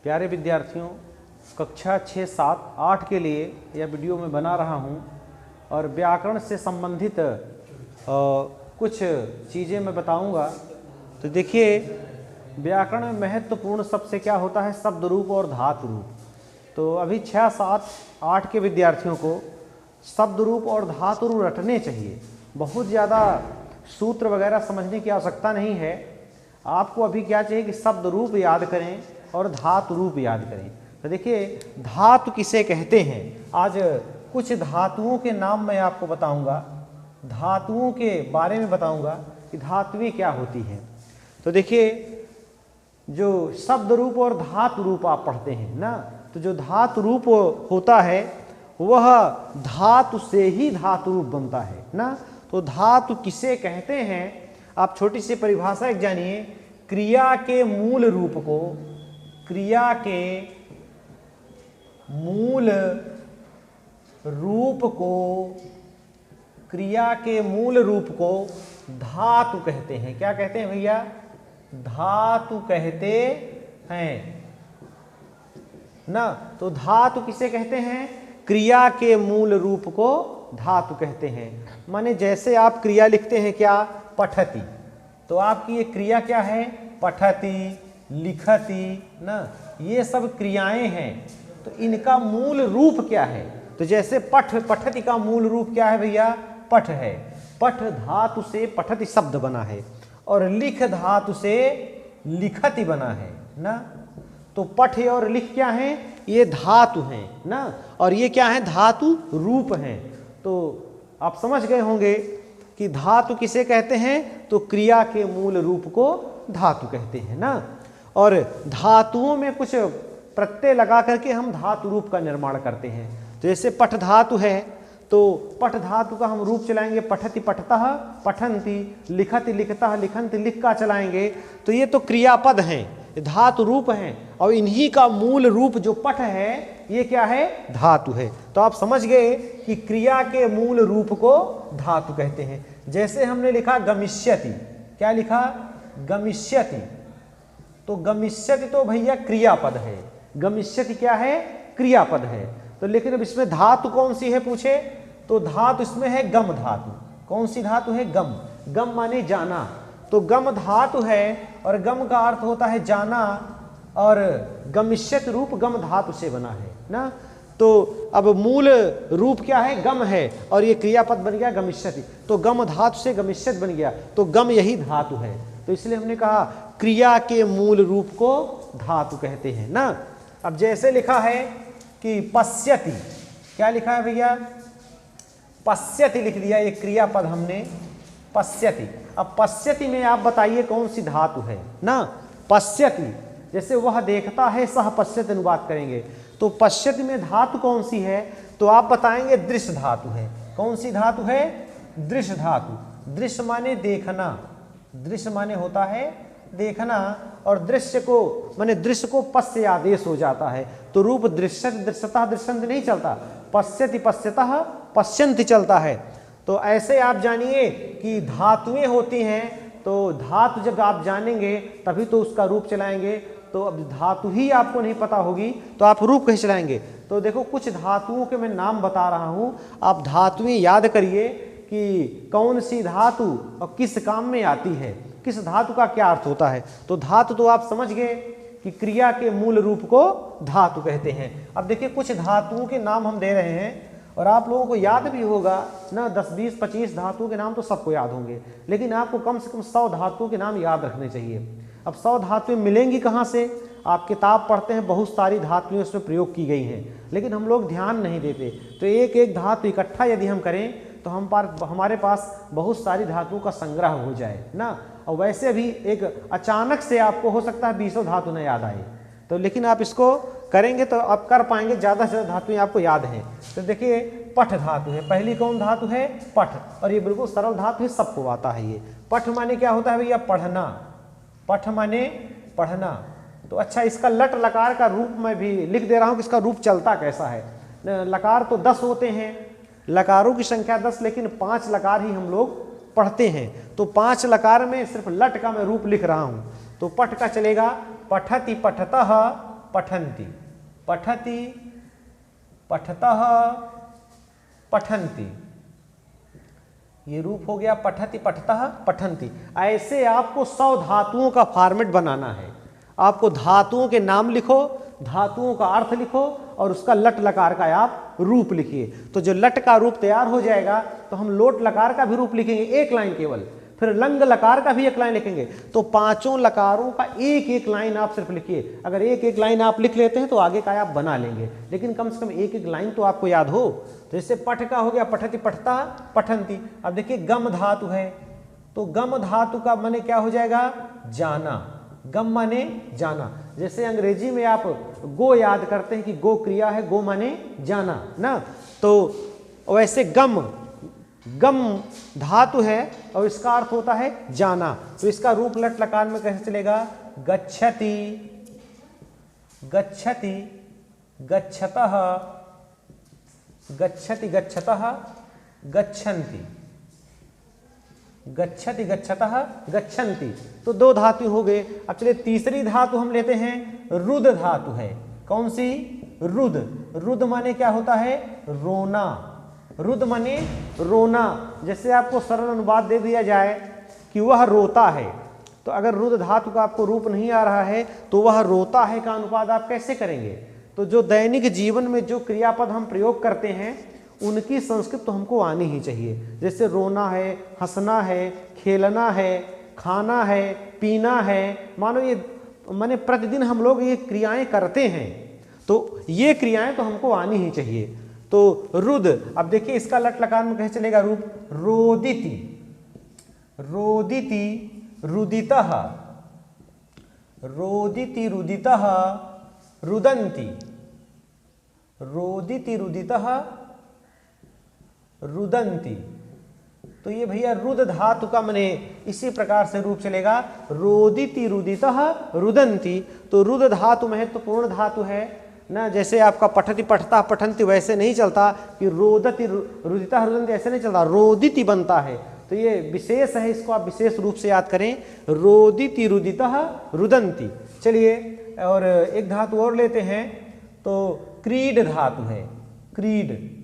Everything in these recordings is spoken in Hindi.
प्यारे विद्यार्थियों, कक्षा 6, 7, 8 के लिए यह वीडियो मैं बना रहा हूं और व्याकरण से संबंधित कुछ चीज़ें मैं बताऊंगा। तो देखिए, व्याकरण में महत्वपूर्ण सबसे क्या होता है, शब्द रूप और धातु रूप। तो अभी 6, 7, 8 के विद्यार्थियों को शब्द रूप और धातु रूप रटने चाहिए। बहुत ज़्यादा सूत्र वगैरह समझने की आवश्यकता नहीं है। आपको अभी क्या चाहिए कि शब्द रूप याद करें और धातु रूप याद करें। तो देखिए, धातु किसे कहते हैं, आज कुछ धातुओं के नाम मैं आपको बताऊंगा, धातुओं के बारे में बताऊंगा कि धातुएं क्या होती हैं। तो देखिए, जो शब्द रूप और धातु रूप आप पढ़ते हैं ना, तो जो धातु रूप होता है वह धातु से ही धातु रूप बनता है ना। तो धातु किसे कहते हैं, आप छोटी सी परिभाषा एक जानिए। क्रिया के मूल रूप को, क्रिया के मूल रूप को, क्रिया के मूल रूप को धातु कहते हैं। क्या कहते हैं भैया? धातु कहते हैं ना। तो धातु किसे कहते हैं? क्रिया के मूल रूप को धातु कहते हैं। माने जैसे आप क्रिया लिखते हैं क्या, पठति, तो आपकी ये क्रिया क्या है, पठति, लिखति ना, ये सब क्रियाएं हैं। तो इनका मूल रूप क्या है? तो जैसे पठति का मूल रूप क्या है भैया, पठ है। पठ धातु से पठति शब्द बना है और लिख धातु से लिखति बना है ना। तो पठ और लिख क्या है, ये धातु हैं ना, और ये क्या है, धातु रूप हैं। तो आप समझ गए होंगे कि धातु किसे कहते हैं, तो क्रिया के मूल रूप को धातु कहते हैं ना। और धातुओं में कुछ प्रत्यय लगा करके हम धातु रूप का निर्माण करते हैं। तो जैसे पठ धातु है, तो पठ धातु का हम रूप चलाएंगे पठति पठतः पठन्ति, लिखति लिखतः लिखन्ति लिख का चलाएंगे। तो ये तो क्रियापद हैं, धातु रूप हैं, और इन्हीं का मूल रूप जो पठ है ये क्या है, धातु है। तो आप समझ गए कि क्रिया के मूल रूप को धातु कहते हैं। जैसे हमने लिखा गमिष्यति, क्या लिखा, गमिष्यति, तो गमिष्यति तो भैया क्रियापद है, गमिष्यति क्या है, क्रियापद है। तो लेकिन अब इसमें धातु कौन सी है पूछे, तो धातु इसमें है गम धातु। कौन सी धातु है, गम। गम माने जाना, तो गम धातु है और गम का अर्थ होता है जाना, और गमिष्यत रूप गम धातु से बना है ना। तो अब मूल रूप क्या है, गम है, और ये क्रियापद बन गया गमिष्यति, तो गम धातु से गमिष्यत बन गया, तो गम यही धातु है। तो इसलिए हमने कहा क्रिया के मूल रूप को धातु कहते हैं ना। अब जैसे लिखा है कि पश्यति, क्या लिखा है भैया, पश्यति लिख दिया, ये क्रियापद हमने पश्यति। अब पश्यति में आप बताइए कौन सी धातु है ना। पश्यति जैसे वह देखता है, सह पश्यति अनुवाद करेंगे, तो पश्यति में धातु कौन सी है, तो आप बताएंगे दृश्य धातु है। कौन सी धातु है, दृश्य धातु। दृश्य माने देखना, दृश्य माने होता है देखना, और दृश्य को माने दृश्य को पश्य आदेश हो जाता है, तो रूप दृश्यत दृश्यतः दृश्यन्ति नहीं चलता, पश्यति पश्यतः पश्यन्ति चलता है। तो ऐसे आप जानिए कि धातुएं होती हैं। तो धातु जब आप जानेंगे तभी तो उसका रूप चलाएंगे। तो अब धातु ही आपको नहीं पता होगी तो आप रूप कैसे चलाएंगे। तो देखो, कुछ धातुओं के मैं नाम बता रहा हूं, आप धातुएं याद करिए कि कौन सी धातु और किस काम में आती है, किस धातु का क्या अर्थ होता है। तो धातु तो आप समझ गए कि क्रिया के मूल रूप को धातु कहते हैं। अब देखिए, कुछ धातुओं के नाम हम दे रहे हैं और आप लोगों को याद भी होगा ना, 10, 20, 25 धातुओं के नाम तो सबको याद होंगे, लेकिन आपको कम से कम 100 धातुओं के नाम याद रखने चाहिए। अब 100 धातुएं मिलेंगी कहाँ से, आप किताब पढ़ते हैं, बहुत सारी धातुएं उसमें प्रयोग की गई हैं, लेकिन हम लोग ध्यान नहीं देते। तो एक एक धातु इकट्ठा यदि हम करें तो हमारे पास बहुत सारी धातुओं का संग्रह हो जाए ना। और वैसे भी एक अचानक से आपको हो सकता है 20 धातु न याद आए, तो लेकिन आप इसको करेंगे तो आप कर पाएंगे, ज़्यादा से ज़्यादा धातुएं आपको याद हैं। तो देखिए, पठ धातु है, पहली कौन धातु है, पठ, और ये बिल्कुल सरल धातु है, सबको आता है ये। पठ माने क्या होता है भैया, पढ़ना, पठ माने पढ़ना। तो अच्छा, इसका लट लकार का रूप मैं भी लिख दे रहा हूँ कि इसका रूप चलता कैसा है। लकार तो 10 होते हैं, लकारों की संख्या 10, लेकिन 5 लकार ही हम लोग पढ़ते हैं। तो 5 लकार में सिर्फ लट का मैं रूप लिख रहा हूँ। तो पठ का चलेगा पठति पठतः पठन्ति, पठति, पठतः, पठन्ति। ये रूप हो गया पठति, पठतः, पठन्ति। ऐसे आपको 100 धातुओं का फॉर्मेट बनाना है। आपको धातुओं के नाम लिखो, धातुओं का अर्थ लिखो और उसका लट लकार का आप रूप लिखिए। तो जो लट का रूप तैयार हो जाएगा तो हम लोट लकार का भी रूप लिखेंगे, एक लाइन केवल। फिर लंग लकार का भी एक लाइन लिखेंगे। तो पांचों लकारों का एक एक लाइन आप सिर्फ लिखिए। अगर एक एक लाइन आप लिख लेते हैं तो आगे का आप बना लेंगे, लेकिन कम से कम एक एक लाइन तो आपको याद हो। तो जैसे पठ का हो गया पठति, पठता, पठन्ति। अब देखिए गम धातु है, तो गम धातु का माने क्या हो जाएगा? जाना। गम माने जाना। जैसे अंग्रेजी में आप गो याद करते हैं कि गो क्रिया है, गो माने जाना ना, तो वैसे गम, गम धातु है और इसका अर्थ होता है जाना। तो इसका रूप लट लकार में कैसे चलेगा? गच्छति, गच्छति, गच्छतः, गच्छति, गच्छतः, गच्छन्ति, गच्छति, गच्छतः, गच्छन्ति। तो 2 धातु हो गए। अब चलिए तीसरी धातु हम लेते हैं, रुद धातु है। कौन सी? रुद। रुद माने क्या होता है? रोना। रुद माने रोना। जैसे आपको सरल अनुवाद दे दिया जाए कि वह रोता है, तो अगर रुद धातु का आपको रूप नहीं आ रहा है तो वह रोता है का अनुवाद आप कैसे करेंगे? तो जो दैनिक जीवन में जो क्रियापद हम प्रयोग करते हैं उनकी संस्कृत तो हमको आनी ही चाहिए। जैसे रोना है, हंसना है, खेलना है, खाना है, पीना है। मानो ये माने प्रतिदिन हम लोग ये क्रियाएं करते हैं, तो ये क्रियाएं तो हमको आनी ही चाहिए। तो रुद, अब देखिए इसका लट लकार में कैसे चलेगा रूप? रोदिति, रोदिति, रुदितः, रोदिति, रुदितः, रुदन्ति, रोदिति, रुदितः, रुदन्ति। तो ये भैया रुद धातु का माने इसी प्रकार से रूप चलेगा, रोदिति, रुदितः, रुदन्ति। तो रुद धातु महत्वपूर्ण धातु है ना। जैसे आपका पठति, पठता, पठन्ति वैसे नहीं चलता कि रोदति, रुदितः, रुदन्ति ऐसे नहीं चलता, रोदिति बनता है। तो ये विशेष है, इसको आप विशेष रूप से याद करें, रोदिति, रुदितः, रुदन्ति। चलिए और एक धातु और लेते हैं, तो क्रीड धातु है। क्रीड,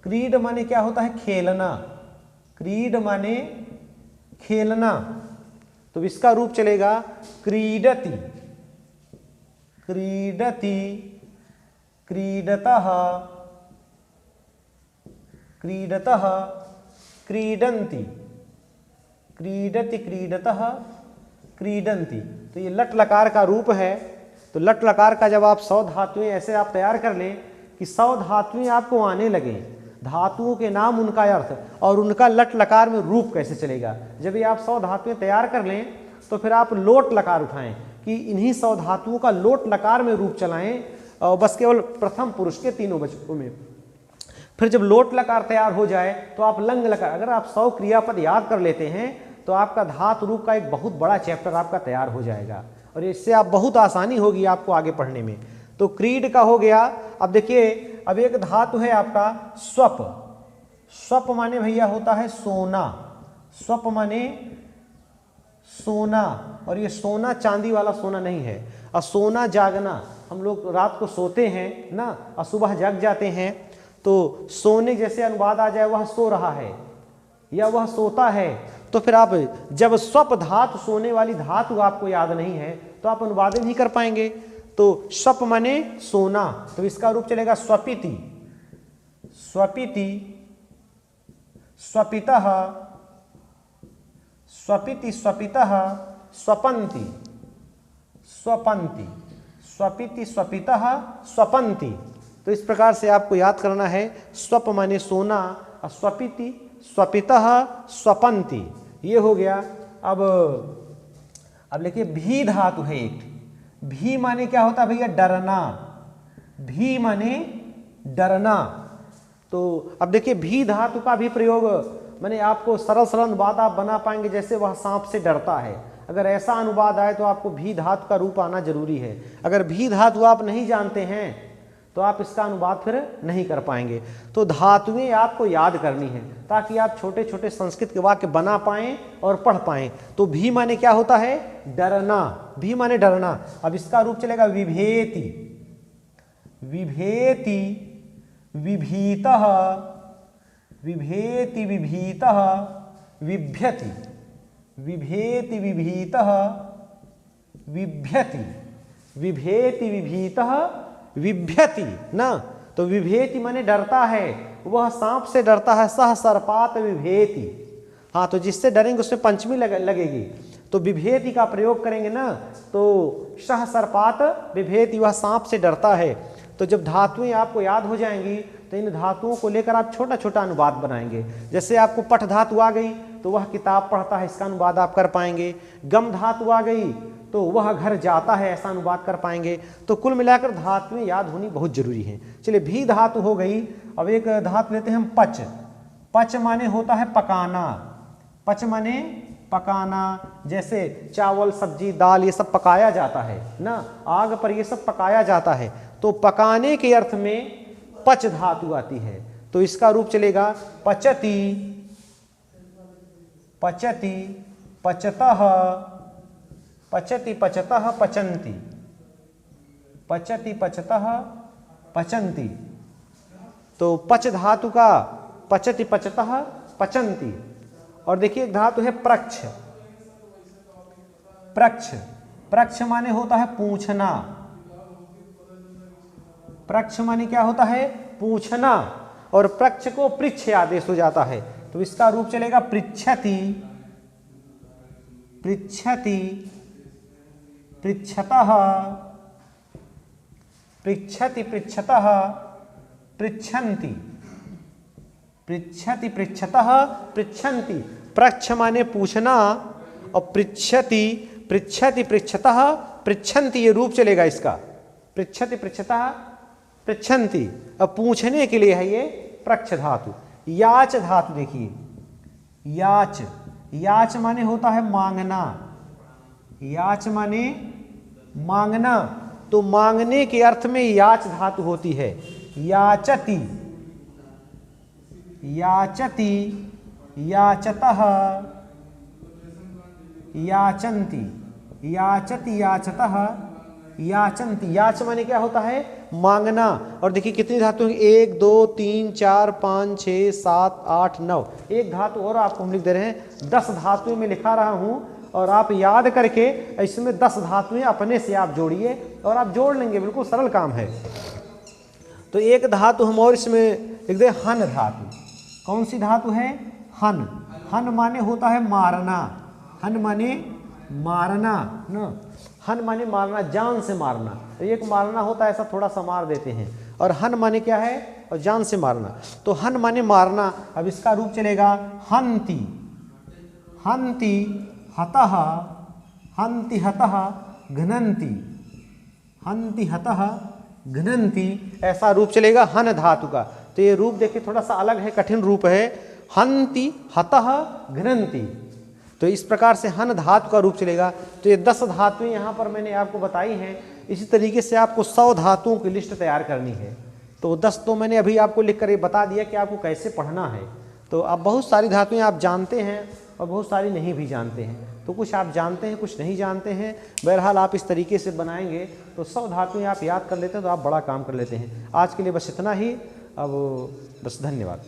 क्रीड माने क्या होता है? खेलना। क्रीड माने खेलना। तो इसका रूप चलेगा क्रीडति, क्रीडति, क्रीडतः, क्रीडतः, क्रीडन्ति, क्रीडति, क्रीडतः, क्रीडन्ति। तो ये लट लकार का रूप है। तो लट लकार का जब आप 100 धातुएं ऐसे आप तैयार कर लें कि 100 धातुएं आपको आने लगे, धातुओं के नाम, उनका अर्थ और उनका लट लकार में रूप कैसे चलेगा। जब ये आप 100 धातुएं तैयार कर लें तो फिर आप लोट लकार उठाएं कि इन्हीं 100 धातुओं का लोट लकार में रूप चलाएं, और बस केवल प्रथम पुरुष के 3 वचनों में। फिर जब लोट लकार तैयार हो जाए तो आप लंग लकार, अगर आप 100 क्रियापद याद कर लेते हैं तो आपका धातु रूप का एक बहुत बड़ा चैप्टर आपका तैयार हो जाएगा और इससे आप बहुत आसानी होगी आपको आगे पढ़ने में। तो क्रीड का हो गया। अब देखिए अब एक धातु है आपका स्वप। स्वप माने भैया होता है सोना। स्वप माने सोना, और ये सोना चांदी वाला सोना नहीं है। और सोना जागना, हम लोग रात को सोते हैं ना और सुबह जग जाते हैं, तो सोने जैसे अनुवाद आ जाए वह सो रहा है या वह सोता है, तो फिर आप जब स्वप धातु, सोने वाली धातु आपको याद नहीं है तो आप अनुवाद नहीं कर पाएंगे। तो स्वप माने सोना, तो इसका रूप चलेगा स्वपिति, स्वपिति, स्वपितः, स्वपिति, स्वपितः, स्वपन्ति, स्वपन्ति, स्वपिति, स्वपितः, स्वपन्ति। तो इस प्रकार से आपको याद करना है। स्वप माने सोना और स्वपिति, स्वपितः, स्वपन्ति, ये हो गया। अब देखिए भी धातु है एक। भी माने क्या होता है भैया? डरना। भी माने डरना। तो अब देखिए भी धातु का भी प्रयोग माने आपको सरल सरल अनुवाद आप बना पाएंगे, जैसे वह सांप से डरता है। अगर ऐसा अनुवाद आए तो आपको भी धातु का रूप आना जरूरी है। अगर भी धातु आप नहीं जानते हैं तो आप इसका अनुवाद फिर नहीं कर पाएंगे। तो धातुएं आपको याद करनी है ताकि आप छोटे छोटे संस्कृत के वाक्य बना पाएं और पढ़ पाएं। तो भी माने क्या होता है? डरना। भी माने डरना। अब इसका रूप चलेगा विभेति, विभेति विभीतः, विभेति विभीतः, विभ्यति, विभेति विभीतः, विभ्यति, विभेति विभीतः, विभ्यति ना। तो विभेति माने डरता है, वह सांप से डरता है। सह सर्पात विभेति। हाँ, तो जिससे डरेंगे उसमें पंचमी लगेगी, तो विभेति का प्रयोग करेंगे ना, तो सह सर्पात विभेति, वह सांप से डरता है। तो जब धातुएं आपको याद हो जाएंगी तो इन धातुओं को लेकर आप छोटा छोटा अनुवाद बनाएंगे। जैसे आपको पठ धातु आ गई तो वह किताब पढ़ता है, इसका अनुवाद आप कर पाएंगे। गम धातु आ गई तो वह घर जाता है, ऐसा अनुवाद कर पाएंगे। तो कुल मिलाकर धातुएं याद होनी बहुत जरूरी हैं। चलिए, भी धातु हो गई। अब एक धातु लेते हैं हम पच। पच माने होता है पकाना। पच माने पकाना। जैसे चावल, सब्जी, दाल ये सब पकाया जाता है ना, आग पर ये सब पकाया जाता है। तो पकाने के अर्थ में पच धातु आती है। तो इसका रूप चलेगा पचति, पचति, पचतः, पचति पचतः पचन्ति, पचति पचतः पचन्ति। तो पच धातु का पचति पचतः पचन्ति। और देखिए एक धातु है प्रक्ष। प्रक्ष, प्रक्ष माने होता है पूछना। प्रक्ष माने क्या होता है? पूछना। और प्रक्ष को पृच्छ आदेश हो जाता है, तो इसका रूप चलेगा पृच्छति, पृच्छति, पृच्छतः, पृच्छति पृच्छतः, पृच्छन्ति, पृच्छति पृच्छतः, पृच्छन्ति। प्रक्ष माने पूछना और पृच्छति, पृच्छति पृच्छतः, पृच्छन्ति ये रूप चलेगा इसका। पृच्छति पृच्छतः, पृच्छन्ति। अब पूछने के लिए है ये प्रक्ष धातु। याच धातु देखिए, याच, याच माने होता है मांगना। याच माने मांगना। तो मांगने के अर्थ में याच धातु होती है। याचति, याचति, याचतः, याचन्ति, याचति, याचतः, याचन्ति। याच माने क्या होता है? मांगना। और देखिए कितनी धातु है? 1 2 3 4 5 6 7 8 9। एक धातु और आपको हम लिख दे रहे हैं। 10 धातुएं में लिखा रहा हूं और आप याद करके इसमें 10 धातुएं अपने से आप जोड़िए और आप जोड़ लेंगे, बिल्कुल सरल काम है। तो एक धातु हम और इसमें लिख दे, हन धातु। कौन सी धातु है? हन। हन माने होता है मारना। हन माने मारना ना। हन माने मारना, जान से मारना। तो एक मारना होता है, ऐसा थोड़ा सा मार देते हैं। और हन माने क्या है? और जान से मारना। तो हन माने मारना। अब इसका रूप चलेगा हंति, हंति हतः, हंति हतः घ्नन्ति, हंति हतः घ्नन्ति। ऐसा रूप चलेगा हन धातु का। तो ये रूप देखिए थोड़ा सा अलग है, कठिन रूप है। हंति हतः घ्नन्ति। तो इस प्रकार से हन धातु का रूप चलेगा। तो ये 10 धातुएं यहाँ पर मैंने आपको बताई हैं। इसी तरीके से आपको 100 धातुओं की लिस्ट तैयार करनी है। तो 10 तो मैंने अभी आपको लिख कर ये बता दिया कि आपको कैसे पढ़ना है। तो अब बहुत सारी धातुएं आप जानते हैं और बहुत सारी नहीं भी जानते हैं। तो कुछ आप जानते हैं, कुछ नहीं जानते हैं। बहरहाल आप इस तरीके से बनाएंगे तो 100 धातुएं आप याद कर लेते हैं तो आप बड़ा काम कर लेते हैं। आज के लिए बस इतना ही। अब बस धन्यवाद।